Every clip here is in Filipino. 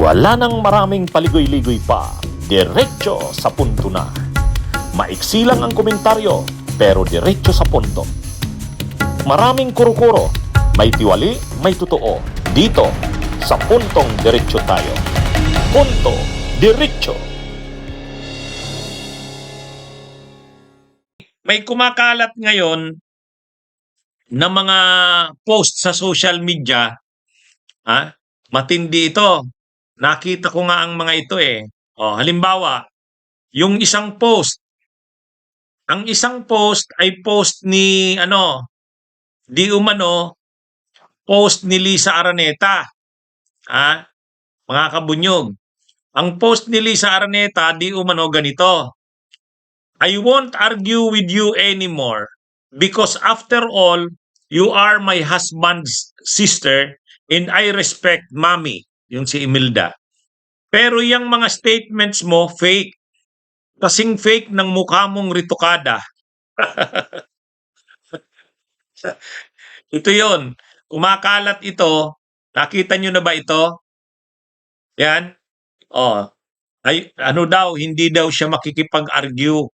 Wala nang maraming paligoy-ligoy pa, diretso sa punto na. Maiksi lang ang komentaryo, pero diretso sa punto. Maraming kuro-kuro, may tiwali, may totoo. Dito, sa puntong diretso tayo. Punto, diretso. May kumakalat ngayon na mga post sa social media, matindi ito. Nakita ko nga ang mga ito eh. Halimbawa, yung isang post. Ang isang post ay post ni di umano post ni Lisa Araneta. Mga kabunyog. Ang post ni Lisa Araneta di umano ganito. I won't argue with you anymore because after all, you are my husband's sister and I respect mommy. Yung si Imelda. Pero yung mga statements mo, fake. Kasing fake ng mukha mong ritokada. Ito yon. Kumakalat ito. Nakita nyo na ba ito? Yan. Ano daw, hindi daw siya makikipag-argue.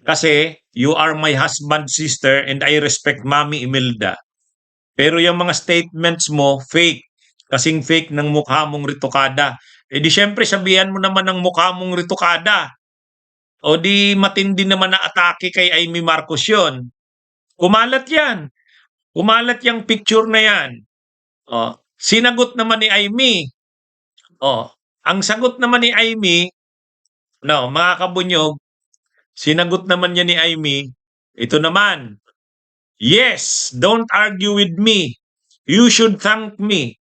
Kasi, you are my husband's sister and I respect mommy Imelda. Pero yung mga statements mo, fake. Kasing fake ng mukha mong ritokada. Eh di syempre sabihan mo naman ng mukha mong ritokada. O di matindi naman na atake kay Amy Marcos yun. Kumalat yan. Kumalat yung picture na yan. Sinagot naman ni Amy. Ang sagot naman ni Amy, mga kabunyog, sinagot naman niya ni Amy, ito naman, yes, don't argue with me. You should thank me.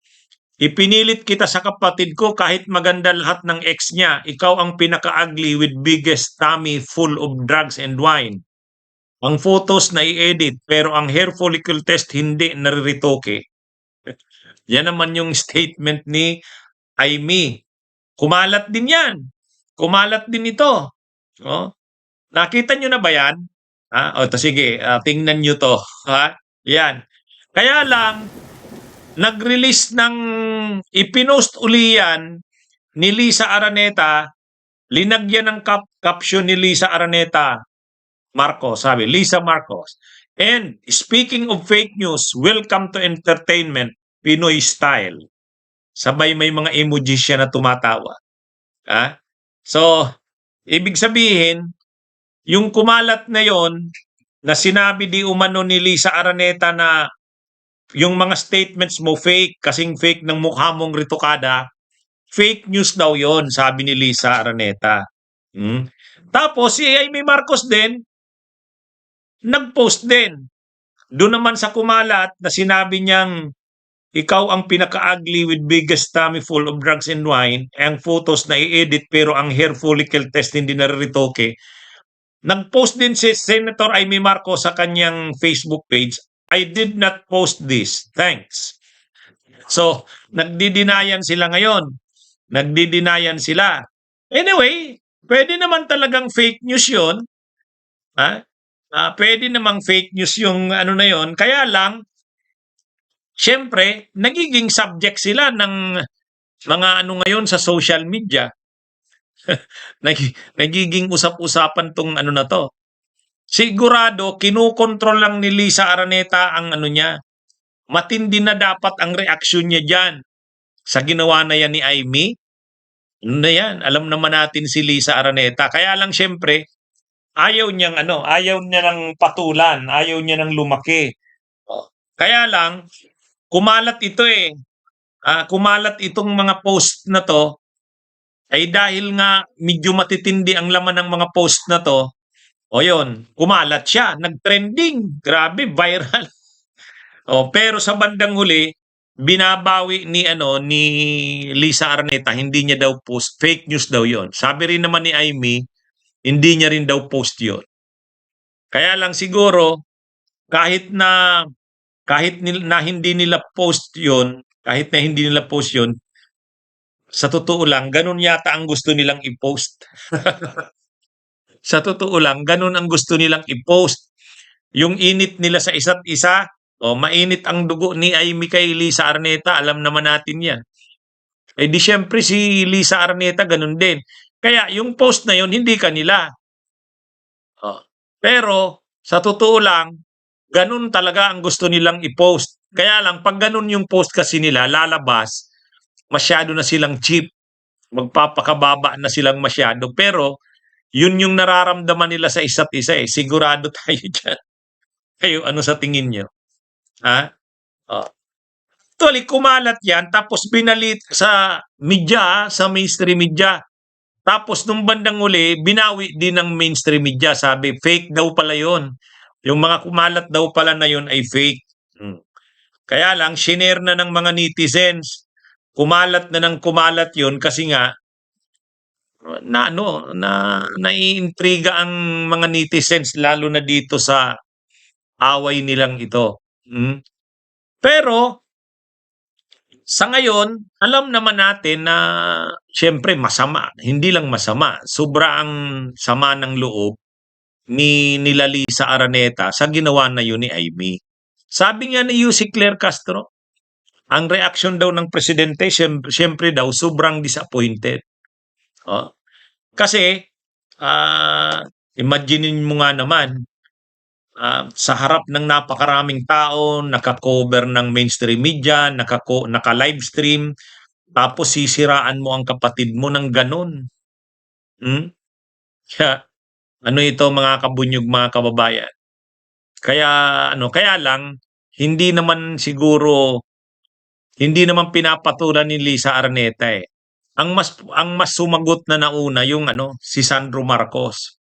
Ipinilit kita sa kapatid ko kahit maganda lahat ng ex niya. Ikaw ang pinaka-ugly with biggest tummy full of drugs and wine. Ang photos na i-edit pero ang hair follicle test hindi nariritoke. Yan naman yung statement ni Amy. Kumalat din yan. Kumalat din ito. Nakita nyo na ba yan? Sige, tingnan nyo to. Yan. Kaya lang, nag-release ng ipinost uli yan ni Lisa Araneta, linagyan ng caption ni Lisa Araneta, Marcos, sabi, Lisa Marcos. And speaking of fake news, welcome to entertainment, Pinoy style. Sabay may mga emojis siya na tumatawa. So, ibig sabihin, yung kumalat na yon na sinabi di umano ni Lisa Araneta na yung mga statements mo fake, kasing fake ng mukha mong ritokada, fake news daw yon, sabi ni Lisa Araneta. Tapos si Amy Marcos din, nag-post din. Doon naman sa kumalat na sinabi niyang ikaw ang pinaka-ugly with biggest tummy full of drugs and wine, ang photos na i-edit pero ang hair follicle test hindi nariritoke. Nag-post din si Senator Amy Marcos sa kanyang Facebook page, I did not post this. Thanks. So, nagdidinayan sila ngayon. Nagdidinayan sila. Anyway, pwede naman talagang fake news yun. Pwede namang fake news yung na yun. Kaya lang, syempre, nagiging subject sila ng mga ngayon sa social media. Nagiging usap-usapan tong na to. Sigurado, kinukontrol lang ni Lisa Araneta ang niya. Matindi na dapat ang reaksyon niya dyan sa ginawa na yan ni Amy. Ano na yan? Alam naman natin si Lisa Araneta. Kaya lang syempre, ayaw niya ng patulan, ayaw niya ng lumaki. Kaya lang, kumalat ito eh. Kumalat itong mga post na to ay dahil nga medyo matitindi ang laman ng mga post na to. Yun, kumalat siya, nag-trending, grabe, viral. Pero sa bandang huli, binabawi ni Lisa Araneta, hindi niya daw post, fake news daw 'yon. Sabi rin naman ni Amy, hindi niya rin daw post 'yon. Kaya lang siguro kahit na hindi nila post 'yon, sa totoo lang, ganun yata ang gusto nilang i-post. Sa totoo lang, ganun ang gusto nilang i-post. Yung init nila sa isa't isa, mainit ang dugo ni Amy kay Lisa Araneta, alam naman natin yan. Eh di syempre si Lisa Araneta ganun din. Kaya yung post na yun, hindi kanila. Oh. Pero sa totoo lang, ganun talaga ang gusto nilang i-post. Kaya lang, pag ganun yung post kasi nila, lalabas, masyado na silang cheap. Magpapakababa na silang masyado. Pero, yun yung nararamdaman nila sa isa't isa eh. Sigurado tayo dyan. Kayo, ano sa tingin nyo? Ha? Oh. Actually, kumalat yan, tapos binalit sa media, sa mainstream media. Tapos nung bandang uli, binawi din ng mainstream media. Sabi, fake daw pala yon. Yung mga kumalat daw pala na yon ay fake. Kaya lang, shinare na ng mga netizens. Kumalat na ng kumalat yon kasi nga, naiintriga ang mga netizens lalo na dito sa away nilang ito. Pero, sa ngayon, alam naman natin na siyempre masama, hindi lang masama, sobra ang sama ng loob ni nila Lisa Araneta sa ginawa na yun ni Amy. Sabi nga ni si Claire Castro, ang reaction daw ng presidente, siyempre daw, sobrang disappointed. Oh. Kasi, imaginein mo nga naman, sa harap ng napakaraming tao, naka-cover ng mainstream media, naka-livestream, tapos sisiraan mo ang kapatid mo ng ganun. Kaya, ano ito mga kabunyog, mga kababayan? Kaya lang, hindi naman pinapatulan ni Lisa Araneta eh. Ang mas sumagot na nauna yung si Sandro Marcos.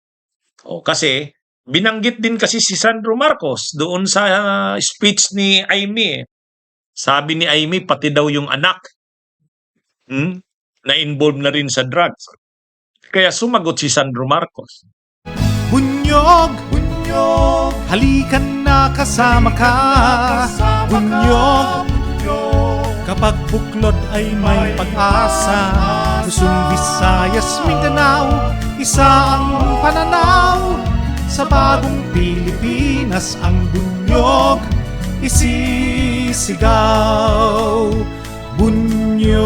Kasi binanggit din kasi si Sandro Marcos doon sa speech ni Amy. Sabi ni Amy, pati daw yung anak na involved na rin sa drugs. Kaya sumagot si Sandro Marcos. Bunyog, bunyog, halikan na kasama ka. Bunyog, kapag buklod ay may pag-asa. Luzon, Visayas, Mindanao, isa ang pananaw. Sa bagong Pilipinas ang bunyog isisigaw. Bunyog,